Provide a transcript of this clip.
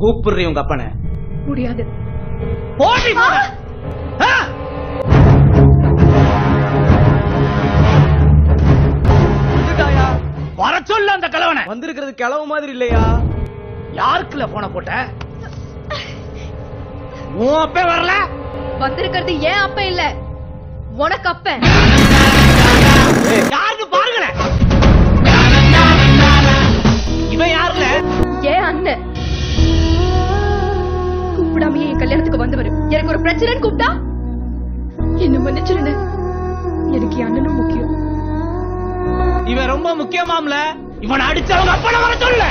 கூப்பிடுறீ உங்க அப்பனை. முடியாது. போடி போற. வர சொல்ல அந்த கிழவனை. வந்திருக்கிறது கிழவு மாதிரி இல்லையா? யாருக்குல போன போட்ட? உன் அப்பே வரல. வந்திருக்கிறது ஏன் அப்ப இல்ல, உனக்கு அப்ப. யாருக்கு பாருங்கள. இவன் யாருல? ஏன் அண்ணன். கூப்பிடாமையே என் கல்யாணத்துக்கு வந்தவர் எனக்கு ஒரு பிரச்சனைன்னு கூப்பிட்டா என்ன மன்னிச்சிருந்த. எனக்கு என் அண்ணனும் முக்கியம். இவன் ரொம்ப முக்கியமாம்ல. இவன் அடிச்சவங்க அப்பன வர சொல்ல.